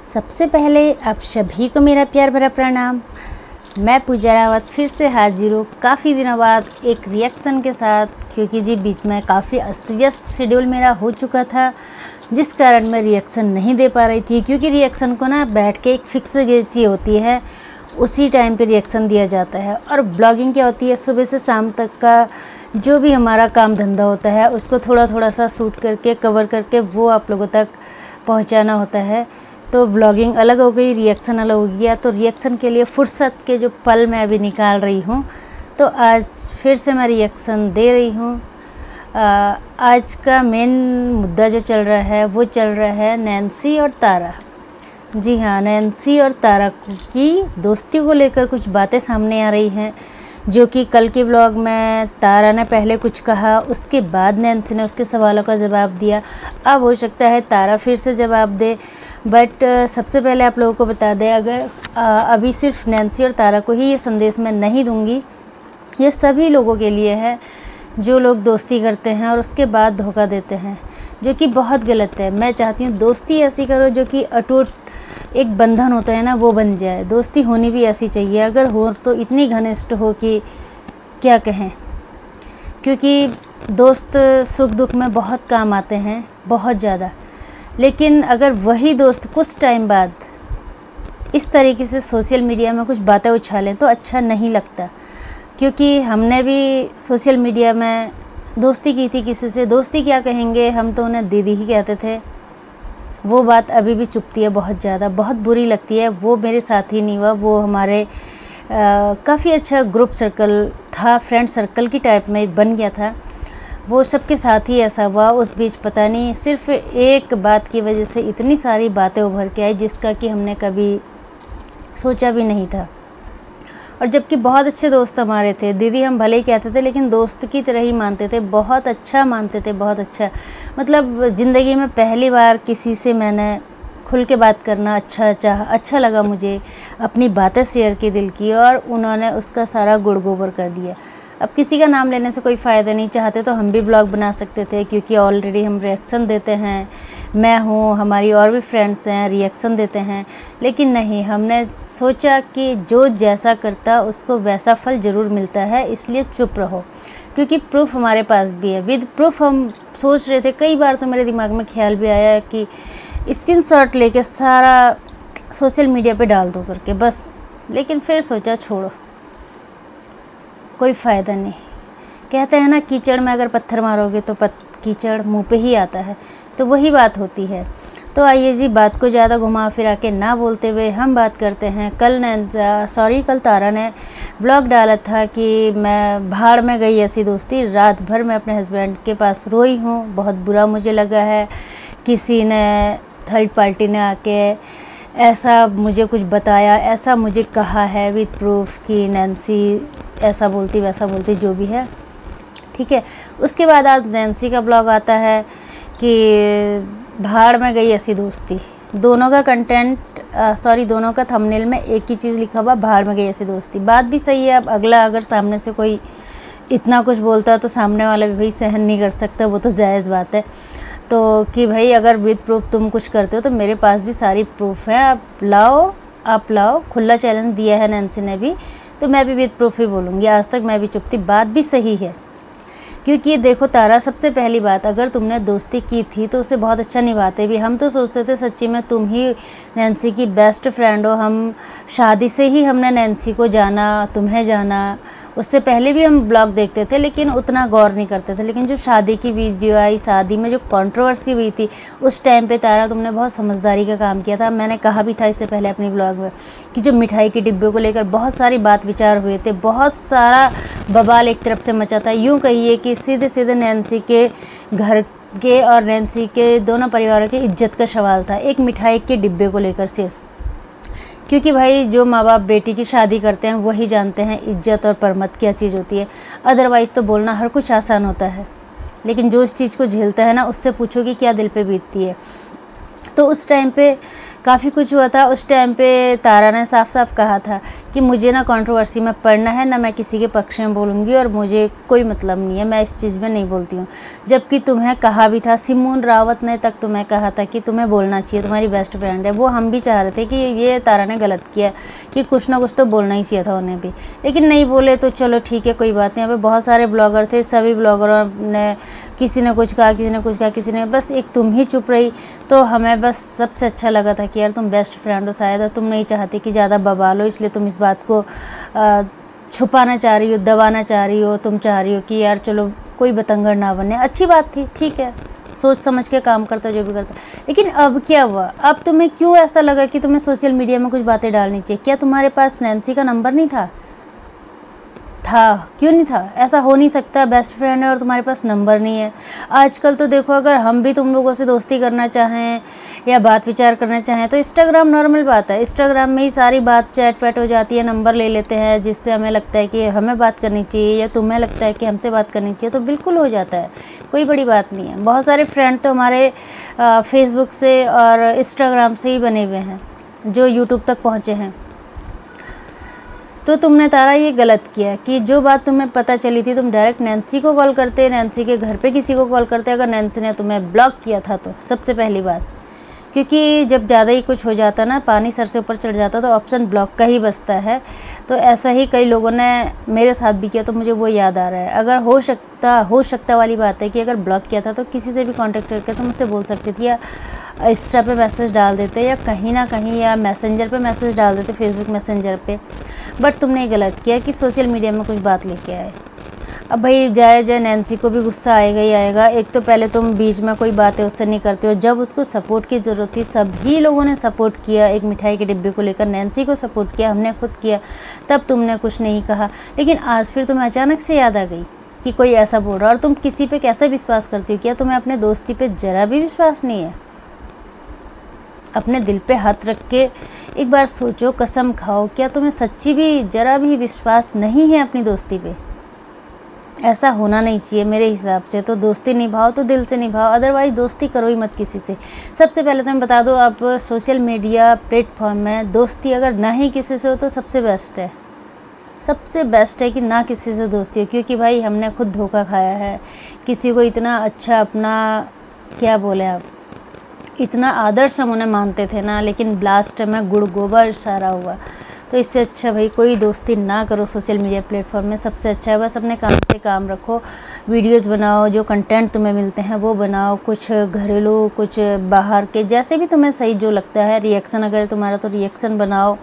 सबसे पहले आप सभी को मेरा प्यार भरा प्रणाम। मैं पूजा रावत फिर से हाजिर हूँ काफ़ी दिनों बाद एक रिएक्शन के साथ, क्योंकि जी बीच में काफ़ी अस्त व्यस्त शेड्यूल मेरा हो चुका था, जिस कारण मैं रिएक्शन नहीं दे पा रही थी। क्योंकि रिएक्शन को ना बैठ के एक फिक्स चीज़ होती है, उसी टाइम पे रिएक्शन दिया जाता है। और ब्लॉगिंग क्या होती है, सुबह से शाम तक का जो भी हमारा काम धंधा होता है उसको थोड़ा थोड़ा सा शूट करके कवर करके वो आप लोगों तक पहुंचाना होता है। तो व्लॉगिंग अलग हो गई, रिएक्शन अलग हो गया। तो रिएक्शन के लिए फुर्सत के जो पल मैं अभी निकाल रही हूँ, तो आज फिर से मैं रिएक्शन दे रही हूँ। आज का मेन मुद्दा जो चल रहा है वो चल रहा है नैन्सी और तारा। जी हाँ, नैन्सी और तारा की दोस्ती को लेकर कुछ बातें सामने आ रही हैं, जो कि कल के व्लॉग में तारा ने पहले कुछ कहा, उसके बाद नैन्सी ने उसके सवालों का जवाब दिया। अब हो सकता है तारा फिर से जवाब दे, बट सबसे पहले आप लोगों को बता दें, अगर अभी सिर्फ नैन्सी और तारा को ही ये संदेश मैं नहीं दूंगी, ये सभी लोगों के लिए है जो लोग दोस्ती करते हैं और उसके बाद धोखा देते हैं, जो कि बहुत गलत है। मैं चाहती हूँ दोस्ती ऐसी करो जो कि अटूट एक बंधन होता है ना, वो बन जाए। दोस्ती होनी भी ऐसी चाहिए, अगर हो तो इतनी घनिष्ठ हो कि क्या कहें। क्योंकि दोस्त सुख दुख में बहुत काम आते हैं, बहुत ज़्यादा। लेकिन अगर वही दोस्त कुछ टाइम बाद इस तरीके से सोशल मीडिया में कुछ बातें उछालें तो अच्छा नहीं लगता। क्योंकि हमने भी सोशल मीडिया में दोस्ती की थी किसी से, दोस्ती क्या कहेंगे, हम तो उन्हें दीदी ही कहते थे। वो बात अभी भी चुभती है बहुत ज़्यादा, बहुत बुरी लगती है। वो मेरे साथ ही नहीं हुआ, वो हमारे काफ़ी अच्छा ग्रुप सर्कल था, फ्रेंड सर्कल की टाइप में बन गया था। वो सबके साथ ही ऐसा हुआ। उस बीच पता नहीं सिर्फ एक बात की वजह से इतनी सारी बातें उभर के आई, जिसका कि हमने कभी सोचा भी नहीं था। और जबकि बहुत अच्छे दोस्त हमारे थे, दीदी हम भले ही कहते थे लेकिन दोस्त की तरह ही मानते थे, बहुत अच्छा मानते थे, बहुत अच्छा। मतलब ज़िंदगी में पहली बार किसी से मैंने खुल के बात करना अच्छा लगा, मुझे अपनी बातें शेयर की दिल की, और उन्होंने उसका सारा गुड़ गोबर कर दिया। अब किसी का नाम लेने से कोई फ़ायदा नहीं, चाहते तो हम भी ब्लॉग बना सकते थे, क्योंकि ऑलरेडी हम रिएक्शन देते हैं। मैं हूँ, हमारी और भी फ्रेंड्स हैं, रिएक्शन देते हैं। लेकिन नहीं, हमने सोचा कि जो जैसा करता उसको वैसा फल ज़रूर मिलता है, इसलिए चुप रहो। क्योंकि प्रूफ हमारे पास भी है, विद प्रूफ हम सोच रहे थे। कई बार तो मेरे दिमाग में ख्याल भी आया कि स्क्रीनशॉट लेके सारा सोशल मीडिया पे डाल दो करके बस, लेकिन फिर सोचा छोड़ो, कोई फ़ायदा नहीं। कहते हैं ना, कीचड़ में अगर पत्थर मारोगे तो कीचड़ मुंह पे ही आता है, तो वही बात होती है। तो आइए जी, बात को ज़्यादा घुमा फिरा के ना बोलते हुए हम बात करते हैं। कल तारा ने ब्लॉग डाला था कि मैं भाड़ में गई ऐसी दोस्ती। रात भर मैं अपने हस्बैंड के पास रोई हूँ, बहुत बुरा मुझे लगा है। किसी ने, थर्ड पार्टी ने आके ऐसा मुझे कुछ बताया, ऐसा मुझे कहा है विद प्रूफ कि नैन्सी ऐसा बोलती वैसा बोलती, जो भी है ठीक है। उसके बाद आज नैन्सी का ब्लॉग आता है कि भाड़ में गई ऐसी दोस्ती। दोनों का कंटेंट दोनों का थंबनेल में एक ही चीज़ लिखा हुआ, भाड़ में गई ऐसी दोस्ती। बात भी सही है। अब अगला अगर सामने से कोई इतना कुछ बोलता है तो सामने वाला भी भाई सहन नहीं कर सकता, वो तो जायज़ बात है। तो कि भाई अगर विद प्रूफ तुम कुछ करते हो तो मेरे पास भी सारी प्रूफ है, आप लाओ। खुला चैलेंज दिया है नैन्सी ने भी, तो मैं भी विद प्रूफ ही बोलूँगी। आज तक मैं भी चुप थी, बात भी सही है। क्योंकि देखो तारा, सबसे पहली बात, अगर तुमने दोस्ती की थी तो उसे बहुत अच्छा निभाते भी। हम तो सोचते थे सच्ची में तुम ही नैन्सी की बेस्ट फ्रेंड हो। हम शादी से ही हमने नैन्सी को जाना, तुम्हें जाना। उससे पहले भी हम ब्लॉग देखते थे लेकिन उतना गौर नहीं करते थे। लेकिन जो शादी की वीडियो आई, शादी में जो कंट्रोवर्सी हुई थी, उस टाइम पे तारा तुमने बहुत समझदारी का काम किया था। मैंने कहा भी था इससे पहले अपनी ब्लॉग में कि जो मिठाई के डिब्बे को लेकर बहुत सारी बात विचार हुए थे, बहुत सारा बवाल एक तरफ से मचा था। यूँ कहिए कि सीधे सीधे नैन्सी के घर के और नैन्सी के दोनों परिवारों की इज्जत का सवाल था, एक मिठाई के डिब्बे को लेकर सिर्फ। क्योंकि भाई जो माँ बाप बेटी की शादी करते हैं वही जानते हैं इज्जत और परमत क्या चीज़ होती है। अदरवाइज़ तो बोलना हर कुछ आसान होता है, लेकिन जो इस चीज़ को झेलता है ना, उससे पूछो कि क्या दिल पे बीतती है। तो उस टाइम पे काफ़ी कुछ हुआ था। उस टाइम पे तारा ने साफ साफ कहा था कि मुझे ना कंट्रोवर्सी में पढ़ना है, ना मैं किसी के पक्ष में बोलूँगी और मुझे कोई मतलब नहीं है, मैं इस चीज़ में नहीं बोलती हूँ। जबकि तुम्हें कहा भी था, सिमोन रावत ने तक तुम्हें कहा था कि तुम्हें बोलना चाहिए, तुम्हारी बेस्ट फ्रेंड है। वो हम भी चाह रहे थे कि ये तारा ने गलत किया कि कुछ ना कुछ तो बोलना ही चाहिए था उन्हें भी, लेकिन नहीं बोले तो चलो ठीक है, कोई बात नहीं। यहाँ पे बहुत सारे ब्लॉगर थे, सभी ब्लॉगरों ने किसी ने कुछ कहा, किसी ने कुछ कहा, किसी ने, बस एक तुम ही चुप रही। तो हमें बस सबसे अच्छा लगा था कि यार तुम बेस्ट फ्रेंड हो शायद, और तुम नहीं चाहती कि ज़्यादा बवाल हो, इसलिए तुम इस बात को छुपाना चाह रही हो, दबाना चाह रही हो। तुम चाह रही हो कि यार चलो कोई बतंगड़ ना बने, अच्छी बात थी, ठीक है, सोच समझ के काम करता जो भी करता। लेकिन अब क्या हुआ? अब तुम्हें क्यों ऐसा लगा कि तुम्हें सोशल मीडिया में कुछ बातें डालनी चाहिए? क्या तुम्हारे पास नैन्सी का नंबर नहीं था? क्यों नहीं था? ऐसा हो नहीं सकता, बेस्ट फ्रेंड है और तुम्हारे पास नंबर नहीं है। आजकल तो देखो, अगर हम भी तुम लोगों से दोस्ती करना चाहें या बात विचार करना चाहें तो इंस्टाग्राम नॉर्मल बात है, इंस्टाग्राम में ही सारी बात चैट वैट हो जाती है, नंबर ले लेते हैं, जिससे हमें लगता है कि हमें बात करनी चाहिए या तुम्हें लगता है कि हमसे बात करनी चाहिए, तो बिल्कुल हो जाता है, कोई बड़ी बात नहीं है। बहुत सारे फ्रेंड तो हमारे फेसबुक से और इंस्टाग्राम से ही बने हुए हैं जो यूट्यूब तक पहुँचे हैं। तो तुमने तारा ये गलत किया कि जो बात तुम्हें पता चली थी तुम डायरेक्ट नैन्सी को कॉल करते, नैन्सी के घर पे किसी को कॉल करते, अगर नैन्सी ने तुम्हें ब्लॉक किया था तो सबसे पहली बात, क्योंकि जब ज़्यादा ही कुछ हो जाता ना, पानी सर से ऊपर चढ़ जाता तो ऑप्शन ब्लॉक का ही बचता है। तो ऐसा ही कई लोगों ने मेरे साथ भी किया, तो मुझे वो याद आ रहा है। अगर हो सकता वाली बात है कि अगर ब्लॉक किया था तो किसी से भी कांटेक्ट करके तुम मुझसे बोल सकती थी, या इंस्टा पे मैसेज डाल देते, या कहीं ना कहीं, या मैसेंजर पे मैसेज डाल देते, फेसबुक मैसेंजर पे। बट तुमने गलत किया कि सोशल मीडिया में कुछ बात लेके आए। अब भाई जाए नैन्सी को भी गुस्सा आएगा ही आएगा। एक तो पहले तुम बीच में कोई बातें उससे नहीं करते हो, जब उसको सपोर्ट की ज़रूरत थी सभी लोगों ने सपोर्ट किया, एक मिठाई के डिब्बे को लेकर नैन्सी को सपोर्ट किया, हमने खुद किया, तब तुमने कुछ नहीं कहा। लेकिन आज फिर तुम्हें अचानक से याद आ गई कि कोई ऐसा बोल रहा है, और तुम किसी पे कैसे विश्वास करती हो? क्या तुम्हें अपने दोस्ती पे ज़रा भी विश्वास नहीं है? अपने दिल पे हाथ रख के एक बार सोचो, कसम खाओ, क्या तुम्हें सच्ची भी ज़रा भी विश्वास नहीं है अपनी दोस्ती पे? ऐसा होना नहीं चाहिए मेरे हिसाब से। तो दोस्ती निभाओ तो दिल से निभाओ, अदरवाइज़ दोस्ती करो ही मत किसी से। सबसे पहले तो मैं बता दूँ, आप सोशल मीडिया प्लेटफॉर्म में दोस्ती अगर ना ही किसी से हो तो सबसे बेस्ट है, सबसे बेस्ट है कि ना किसी से दोस्ती हो। क्योंकि भाई हमने खुद धोखा खाया है, किसी को इतना अच्छा अपना, क्या बोले आप, इतना आदर्श हम उन्हें मानते थे ना, लेकिन लास्ट में गुड़ गोबर सारा हुआ। तो इससे अच्छा भाई कोई दोस्ती ना करो सोशल मीडिया प्लेटफॉर्म में, सबसे अच्छा है बस अपने काम पे काम रखो, वीडियोस बनाओ, जो कंटेंट तुम्हें मिलते हैं वो बनाओ, कुछ घरेलू, कुछ बाहर के, जैसे भी तुम्हें सही जो लगता है। रिएक्शन अगर तुम्हारा तो रिएक्शन बनाओ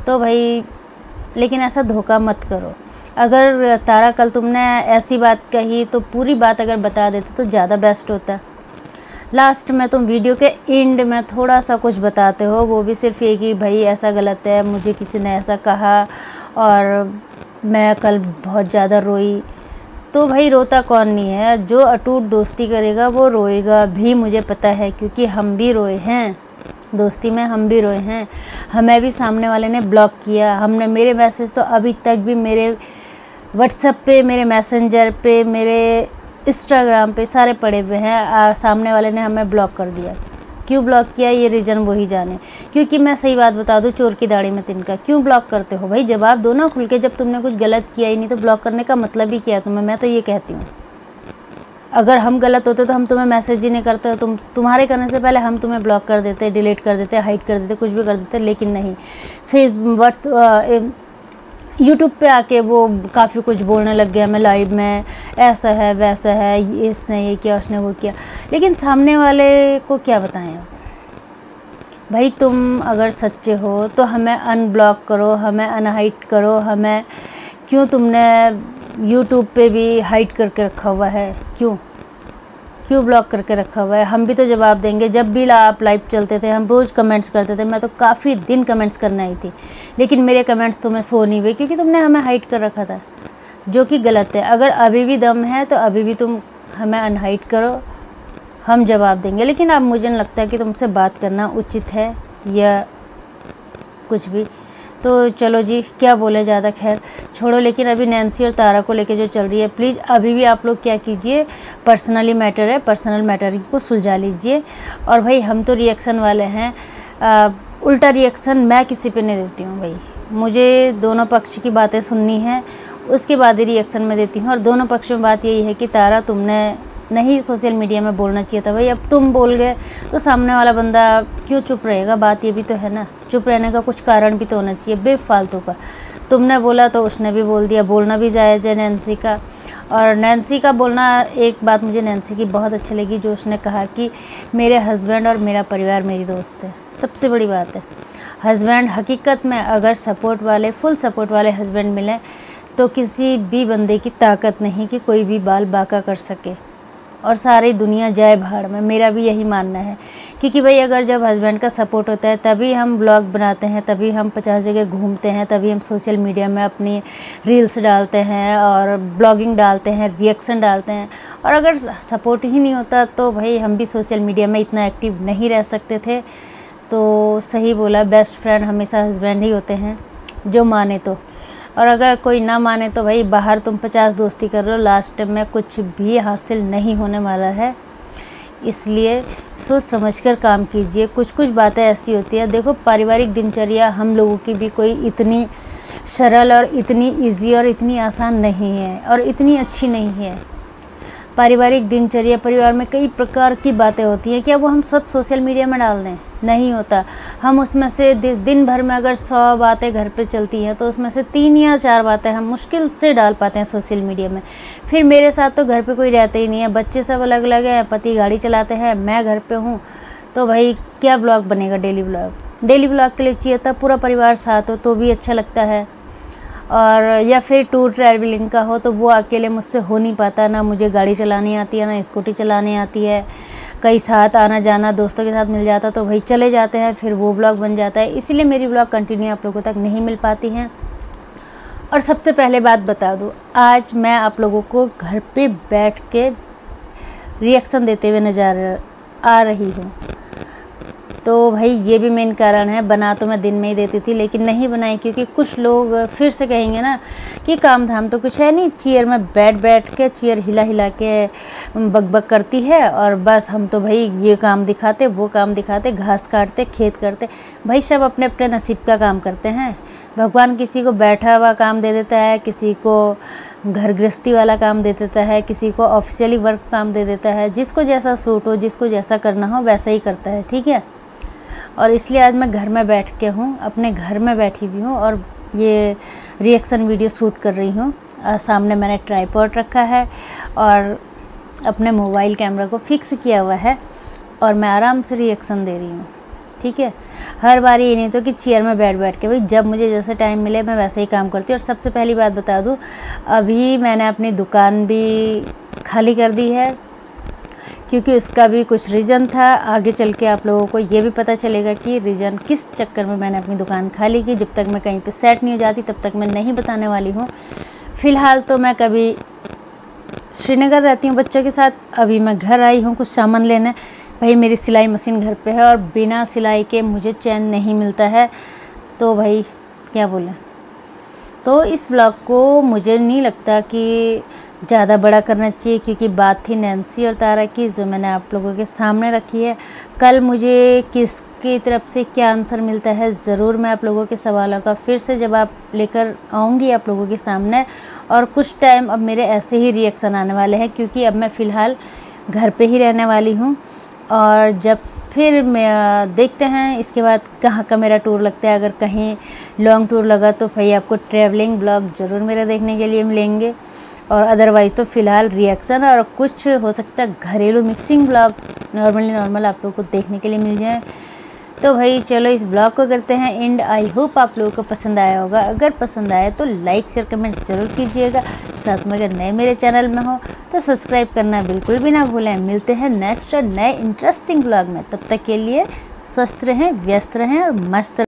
तो भाई, लेकिन ऐसा धोखा मत करो। अगर तारा कल तुमने ऐसी बात कही तो पूरी बात अगर बता देते तो ज़्यादा बेस्ट होता। लास्ट में तुम वीडियो के एंड में थोड़ा सा कुछ बताते हो, वो भी सिर्फ ये कि भाई ऐसा गलत है, मुझे किसी ने ऐसा कहा और मैं कल बहुत ज़्यादा रोई। तो भाई रोता कौन नहीं है, जो अटूट दोस्ती करेगा वो रोएगा भी, मुझे पता है, क्योंकि हम भी रोए हैं दोस्ती में, हम भी रोए हैं। हमें भी सामने वाले ने ब्लॉक किया, हमने, मेरे मैसेज तो अभी तक भी मेरे व्हाट्सएप पे, मेरे मैसेंजर पे, मेरे इंस्टाग्राम पे सारे पड़े हुए हैं। सामने वाले ने हमें ब्लॉक कर दिया। क्यों ब्लॉक किया ये रीज़न वही जाने। क्योंकि मैं सही बात बता दूं, चोर की दाढ़ी में तिनका। क्यों ब्लॉक करते हो भाई? जवाब दो ना खुल के, जब तुमने कुछ गलत किया ही नहीं तो ब्लॉक करने का मतलब ही क्या है तुम्हें? मैं तो ये कहती हूँ, अगर हम गलत होते तो हम तुम्हें मैसेज ही नहीं करते, तुम्हारे करने से पहले हम तुम्हें ब्लॉक कर देते, डिलीट कर देते, हाइड कर देते, कुछ भी कर देते। लेकिन नहीं, फेसबुक यूट्यूब पे आके वो काफ़ी कुछ बोलने लग गया, मैं लाइव में ऐसा है वैसा है, इसने ये किया, उसने वो किया। लेकिन सामने वाले को क्या बताएं अब? भाई तुम अगर सच्चे हो तो हमें अनब्लॉक करो, हमें अनहाइड करो। हमें क्यों तुमने यूट्यूब पे भी हाइड करके रखा हुआ है? क्यों ब्लॉक करके रखा हुआ है? हम भी तो जवाब देंगे। जब भी आप लाइव चलते थे हम रोज़ कमेंट्स करते थे, मैं तो काफ़ी दिन कमेंट्स करने आई थी, लेकिन मेरे कमेंट्स तुम्हें सो नहीं हुए क्योंकि तुमने हमें हाइड कर रखा था, जो कि गलत है। अगर अभी भी दम है तो अभी भी तुम हमें अनहाइड करो, हम जवाब देंगे। लेकिन अब मुझे नहीं लगता कि तुमसे बात करना उचित है या कुछ भी। तो चलो जी, क्या बोले, ज़्यादा खैर छोड़ो। लेकिन अभी नैन्सी और तारा को लेके जो चल रही है, प्लीज़ अभी भी आप लोग क्या कीजिए, पर्सनली मैटर है, पर्सनल मैटर को सुलझा लीजिए। और भाई हम तो रिएक्शन वाले हैं, उल्टा रिएक्शन मैं किसी पे नहीं देती हूँ भाई, मुझे दोनों पक्ष की बातें सुननी है, उसके बाद ही रिएक्शन मैं देती हूँ। और दोनों पक्ष में बात यही है कि तारा तुमने नहीं सोशल मीडिया में बोलना चाहिए था भाई, अब तुम बोल गए तो सामने वाला बंदा क्यों चुप रहेगा, बात ये भी तो है ना। चुप रहने का कुछ कारण भी तो होना चाहिए, बेफालतू का। तुमने बोला तो उसने भी बोल दिया, बोलना भी जायज़ है नैन्सी का। और नैन्सी का बोलना, एक बात मुझे नैन्सी की बहुत अच्छी लगी जो उसने कहा कि मेरे हस्बैंड और मेरा परिवार मेरी दोस्त है। सबसे बड़ी बात है, हस्बैंड हकीकत में अगर सपोर्ट वाले, फुल सपोर्ट वाले हस्बैंड मिलें तो किसी भी बंदे की ताकत नहीं कि कोई भी बाल बांका कर सके और सारी दुनिया जाए भाड़ में। मेरा भी यही मानना है, क्योंकि भाई अगर जब हस्बैंड का सपोर्ट होता है तभी हम ब्लॉग बनाते हैं, तभी हम 50 जगह घूमते हैं, तभी हम सोशल मीडिया में अपनी रील्स डालते हैं और ब्लॉगिंग डालते हैं, रिएक्शन डालते हैं। और अगर सपोर्ट ही नहीं होता तो भाई हम भी सोशल मीडिया में इतना एक्टिव नहीं रह सकते थे। तो सही बोला, बेस्ट फ्रेंड हमेशा हस्बैंड ही होते हैं जो माने तो। और अगर कोई ना माने तो भाई बाहर तुम 50 दोस्ती कर रहे हो, लास्ट में कुछ भी हासिल नहीं होने वाला है। इसलिए सोच समझकर काम कीजिए। कुछ बातें ऐसी होती है, देखो पारिवारिक दिनचर्या हम लोगों की भी कोई इतनी सरल और इतनी इजी और इतनी आसान नहीं है और इतनी अच्छी नहीं है। पारिवारिक दिनचर्या, परिवार में कई प्रकार की बातें होती हैं, क्या वो हम सब सोशल मीडिया में डाल दें? नहीं होता। हम उसमें से दिन भर में अगर 100 बातें घर पे चलती हैं तो उसमें से 3 या 4 बातें हम मुश्किल से डाल पाते हैं सोशल मीडिया में। फिर मेरे साथ तो घर पे कोई रहता ही नहीं है, बच्चे सब अलग अलग हैं, पति गाड़ी चलाते हैं, मैं घर पे हूँ, तो भाई क्या ब्लॉग बनेगा? डेली ब्लॉग के लिए चाहिए था पूरा परिवार साथ हो तो भी अच्छा लगता है। और या फिर टूर ट्रैवलिंग का हो तो वो अकेले मुझसे हो नहीं पाता, ना मुझे गाड़ी चलानी आती है, ना स्कूटी चलानी आती है। कई साथ आना जाना दोस्तों के साथ मिल जाता तो भाई चले जाते हैं, फिर वो ब्लॉग बन जाता है। इसीलिए मेरी ब्लॉग कंटिन्यू आप लोगों तक नहीं मिल पाती हैं। और सबसे पहले बात बता दूँ, आज मैं आप लोगों को घर पे बैठ के रिएक्शन देते हुए नज़र आ रही हूँ। तो भाई ये भी मेन कारण है, बना तो मैं दिन में ही देती थी लेकिन नहीं बनाई, क्योंकि कुछ लोग फिर से कहेंगे ना कि काम धाम तो कुछ है नहीं, चेयर में बैठ के चेयर हिला के बक करती है और बस हम तो भाई ये काम दिखाते, वो काम दिखाते, घास काटते, खेत करते। भाई सब अपने अपने नसीब का काम करते हैं। भगवान किसी को बैठा हुआ काम दे देता है, किसी को घर गृहस्थी वाला काम दे देता है, किसी को ऑफिशियली वर्क काम दे देता है। जिसको जैसा सूट हो, जिसको जैसा करना हो वैसा ही करता है, ठीक है। और इसलिए आज मैं घर में बैठ के हूँ, अपने घर में बैठी हुई हूँ और ये रिएक्शन वीडियो शूट कर रही हूँ। सामने मैंने ट्राइपॉड रखा है और अपने मोबाइल कैमरा को फिक्स किया हुआ है और मैं आराम से रिएक्शन दे रही हूँ, ठीक है। हर बार ये नहीं तो कि चेयर में बैठ के, भाई जब मुझे जैसे टाइम मिले मैं वैसे ही काम करती हूँ। और सबसे पहली बात बता दूँ, अभी मैंने अपनी दुकान भी खाली कर दी है, क्योंकि उसका भी कुछ रीज़न था। आगे चल के आप लोगों को ये भी पता चलेगा कि रीज़न किस चक्कर में मैंने अपनी दुकान खाली की। जब तक मैं कहीं पे सेट नहीं हो जाती तब तक मैं नहीं बताने वाली हूँ। फ़िलहाल तो मैं कभी श्रीनगर रहती हूँ बच्चों के साथ, अभी मैं घर आई हूँ कुछ सामान लेने। भाई मेरी सिलाई मशीन घर पे है और बिना सिलाई के मुझे चैन नहीं मिलता है, तो भाई क्या बोलें। तो इस व्लॉग को मुझे नहीं लगता कि ज़्यादा बड़ा करना चाहिए, क्योंकि बात थी नैन्सी और तारा की जो मैंने आप लोगों के सामने रखी है। कल मुझे किसकी तरफ से क्या आंसर मिलता है ज़रूर मैं आप लोगों के सवालों का फिर से जवाब लेकर आऊँगी आप लोगों के सामने। और कुछ टाइम अब मेरे ऐसे ही रिएक्शन आने वाले हैं, क्योंकि अब मैं फ़िलहाल घर पे ही रहने वाली हूँ। और जब फिर मैं देखते हैं इसके बाद कहाँ का मेरा टूर लगता है। अगर कहीं लॉन्ग टूर लगा तो भाई आपको ट्रैवलिंग ब्लॉग ज़रूर मेरे देखने के लिए मिलेंगे, और अदरवाइज़ तो फ़िलहाल रिएक्शन और कुछ हो सकता है घरेलू मिक्सिंग ब्लॉग नॉर्मल आप लोगों को देखने के लिए मिल जाए। तो भाई चलो इस ब्लॉग को करते हैं एंड। आई होप आप लोगों को पसंद आया होगा। अगर पसंद आए तो लाइक शेयर कमेंट ज़रूर कीजिएगा। साथ में अगर नए मेरे चैनल में हो तो सब्सक्राइब करना बिल्कुल भी ना भूलें। मिलते हैं नेक्स्ट और नए इंटरेस्टिंग ब्लॉग में, तब तक के लिए स्वस्थ रहें, व्यस्त रहें और मस्त